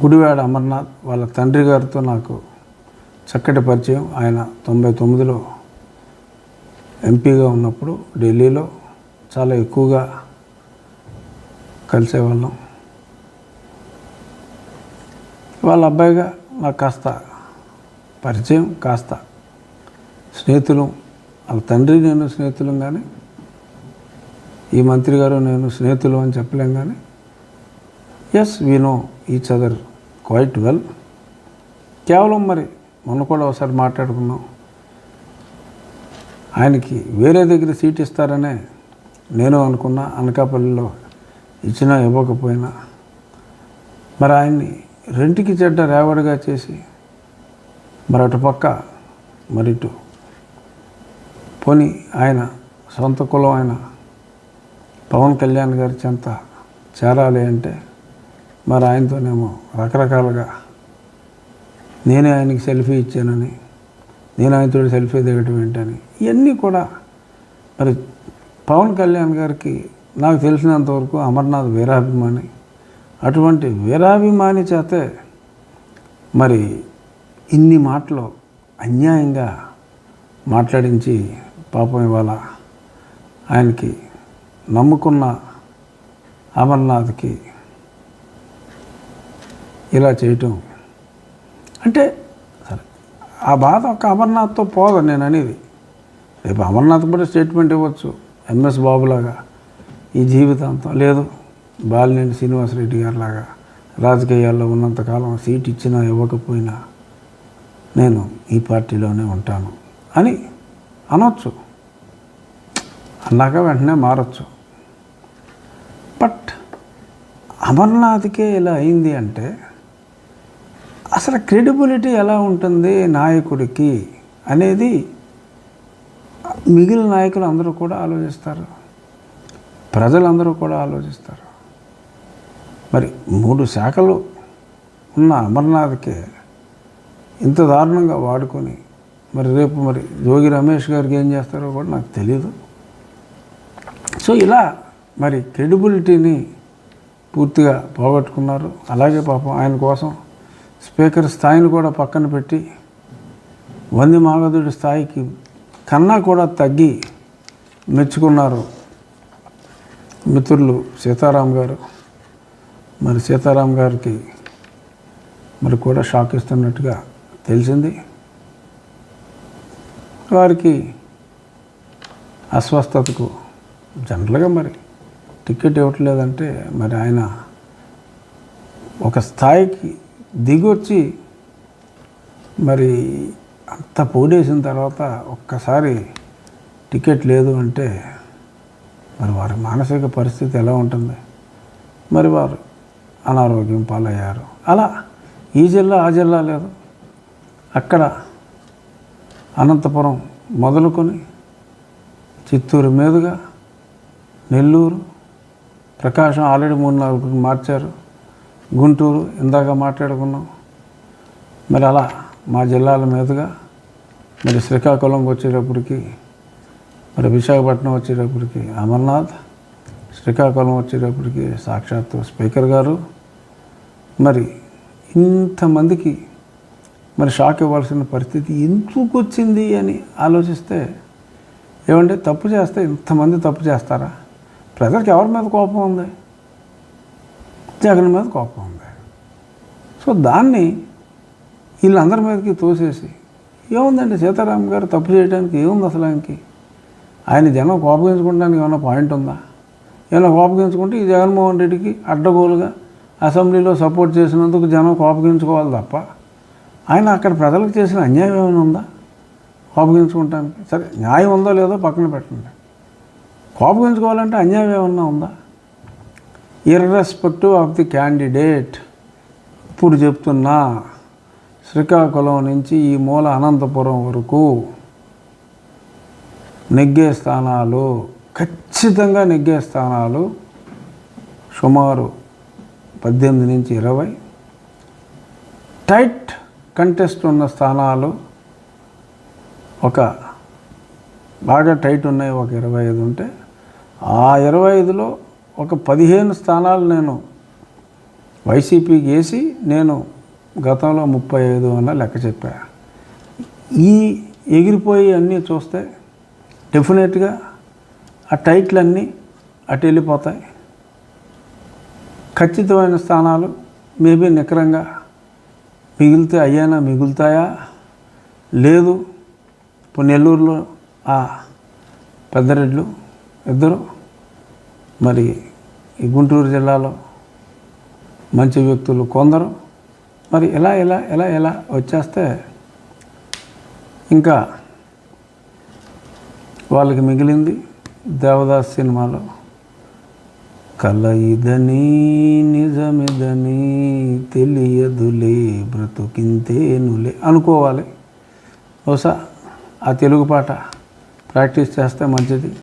గుడివాడ అమర్నాథ్ వాళ్ళ తండ్రి గారితో నాకు చక్కటి పరిచయం. ఆయన 99లో ఎంపీగా ఉన్నప్పుడు ఢిల్లీలో చాలా ఎక్కువగా కలిసేవాళ్ళం. వాళ్ళ అబ్బాయిగా నాకు కాస్త పరిచయం, కాస్త స్నేహితులు. వాళ్ళ తండ్రి నేను స్నేహితులం, కానీ ఈ మంత్రి గారు నేను స్నేహితులు అని చెప్పలేం. కానీ yes, we know each other quite well. కేవలం మరి మొన్న కూడా ఒకసారి మాట్లాడుకున్నాం. ఆయనకి వేరే దగ్గర సీట్ ఇస్తారనే నేను అనుకున్నా. అనకాపల్లిలో ఇచ్చినా ఇవ్వకపోయినా మరి ఆయన్ని రెంటికి చెడ్డ రేవడిగా చేసి మరి అటుపక్క మరి ఇటు పోని ఆయన సొంత కులం ఆయన పవన్ కళ్యాణ్ గారి చెంత చేరాలి అంటే మరి ఆయనతోనేమో రకరకాలుగా నేనే ఆయనకి సెల్ఫీ ఇచ్చానని, నేను ఆయనతో సెల్ఫీ దిగటం ఏంటని, ఇవన్నీ కూడా మరి పవన్ కళ్యాణ్ గారికి నాకు తెలిసినంతవరకు అమర్నాథ్ వీరాభిమాని. అటువంటి వీరాభిమాని చేతే మరి ఇన్ని మాటలు అన్యాయంగా మాట్లాడించి పాపం ఇవాళ ఆయనకి నమ్ముకున్న అమర్నాథ్కి ఇలా చేయటం అంటే సరే, ఆ బాధ ఒక అమర్నాథ్తో పోదు నేను అనేది. రేపు అమర్నాథ్ కూడా స్టేట్మెంట్ ఇవ్వచ్చు ఎంఎస్ బాబులాగా, ఈ జీవితాంతం లేదు బాలినేని శ్రీనివాసరెడ్డి గారిలాగా రాజకీయాల్లో ఉన్నంతకాలం సీట్ ఇచ్చినా ఇవ్వకపోయినా నేను ఈ పార్టీలోనే ఉంటాను అని అనొచ్చు. అన్నాక వెంటనే మారచ్చు. బట్ అమర్నాథ్కే ఇలా అయింది అంటే అసలు క్రెడిబిలిటీ ఎలా ఉంటుంది నాయకుడికి అనేది మిగిలిన నాయకులు అందరూ కూడా ఆలోచిస్తారు, ప్రజలందరూ కూడా ఆలోచిస్తారు. మరి 3 శాఖలు ఉన్న అమర్నాథ్కే ఇంత దారుణంగా వాడుకొని మరి రేపు మరి జోగి రమేష్ గారికి ఏం చేస్తారో కూడా నాకు తెలియదు. సో ఇలా మరి క్రెడిబిలిటీని పూర్తిగా పోగొట్టుకున్నారు. అలాగే పాపం ఆయన కోసం స్పీకర్ స్థాయిని కూడా పక్కన పెట్టి వంది మాగధుడి స్థాయికి కన్నా కూడా తగ్గి మెచ్చుకున్నారు మిత్రులు సీతారాం గారు. మరి సీతారాం గారికి మరి కూడా షాక్ ఇస్తున్నట్టుగా తెలిసింది. వారికి అస్వస్థతకు జనరల్గా మరి టికెట్ ఇవ్వట్లేదంటే మరి ఆయన ఒక స్థాయికి దిగొచ్చి మరి అంత పోడేసిన తర్వాత ఒక్కసారి టికెట్ లేదు అంటే మరి వారి మానసిక పరిస్థితి ఎలా ఉంటుంది? మరి వారు అనారోగ్యం పాలయ్యారు. అలా ఈ జిల్లా ఆ జిల్లా లేదు, అక్కడ అనంతపురం మొదలుకొని చిత్తూరు మీదుగా నెల్లూరు, ప్రకాశం ఆల్రెడీ 3-4 మార్చారు, గుంటూరు ఇందాక మాట్లాడుకున్నాం. మరి అలా మా జిల్లాల మీదుగా మరి శ్రీకాకుళంకి వచ్చేటప్పటికి, మరి విశాఖపట్నం వచ్చేటప్పటికి అమర్నాథ్, శ్రీకాకుళం వచ్చేటప్పటికి సాక్షాత్తు స్పీకర్ గారు. మరి ఇంతమందికి మరి షాక్ ఇవ్వాల్సిన పరిస్థితి ఎందుకు వచ్చింది అని ఆలోచిస్తే, ఏమంటే తప్పు చేస్తే ఇంతమంది తప్పు చేస్తారా? ప్రజలకు ఎవరి మీద కోపం ఉంది? జగన్ మీద కోపం ఉంది. సో దాన్ని వీళ్ళందరి మీదకి తోసేసి ఏముందండి, సీతారాం గారు తప్పు చేయడానికి ఏముంది అసలు? ఆయన జనం కోపగించుకోవడానికి ఏమైనా పాయింట్ ఉందా? ఏమైనా కోపగించుకుంటే ఈ జగన్మోహన్ రెడ్డికి అడ్డగోలుగా అసెంబ్లీలో సపోర్ట్ చేసినందుకు జనం కోపగించుకోవాలి తప్ప ఆయన అక్కడ ప్రజలకు చేసిన అన్యాయం ఏమైనా ఉందా కోపగించుకుంటానికి? సరే, న్యాయం ఉందో లేదో పక్కన పెట్టండి. కోపగించుకోవాలంటే అన్యాయం ఏమన్నా ఉందా? ఇర్రెస్పెక్టివ్ ఆఫ్ ది క్యాండిడేట్, ఇప్పుడు చెప్తున్నా, శ్రీకాకుళం నుంచి ఈ మూల అనంతపురం వరకు నెగ్గే స్థానాలు, ఖచ్చితంగా నెగ్గే స్థానాలు సుమారు 18 నుంచి 20, టైట్ కంటెస్ట్ ఉన్న స్థానాలు ఒక బాగా టైట్ ఉన్నాయి ఒక 25 ఉంటే, ఆ 25లో ఒక 15 స్థానాలు నేను వైసీపీకి వేసి నేను గతంలో 35 అన్న లెక్క చెప్పా. ఈ ఎగిరిపోయి అన్నీ చూస్తే డెఫినెట్గా ఆ టైట్లన్నీ అటు వెళ్ళిపోతాయి. ఖచ్చితమైన స్థానాలు మేబీ నికరంగా మిగిలితే అయ్యానా మిగులుతాయా లేదు. ఇప్పుడు నెల్లూరులో ఆ పెద్దరెడ్లు ఇద్దరు, మరి ఈ గుంటూరు జిల్లాలో మంచి వ్యక్తులు కొందరు, మరి ఎలా వచ్చేస్తే ఇంకా వాళ్ళకి మిగిలింది దేవదాస్ సినిమాలో కల ఇదని నిజమిదని తెలియదులే బ్రతుకింతేనులే అనుకోవాలి. బహుశా ఆ తెలుగు పాట ప్రాక్టీస్ చేస్తే మంచిది.